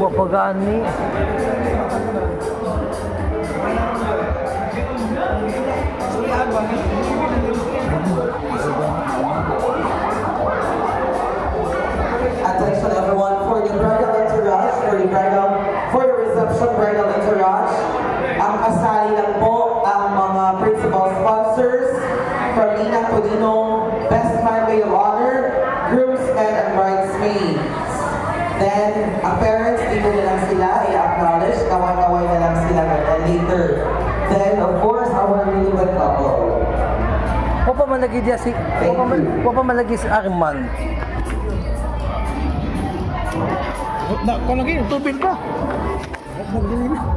Wapagani. Attention everyone, for the bridal entourage, for the reception bridal entourage, ang kasali lang po ang mga principal sponsors from Nina Codino, Best Man Maid of Honor, groomsmen and bridesmaids. Then, ang parents, dito na lang sila i-acknowledge, kaway-kaway na lang sila later. Then, of course, our newlywed couple. Wapa malagi dia si wapa malagi si Arman. Na, kung lagi, tubig pa. Magdali na.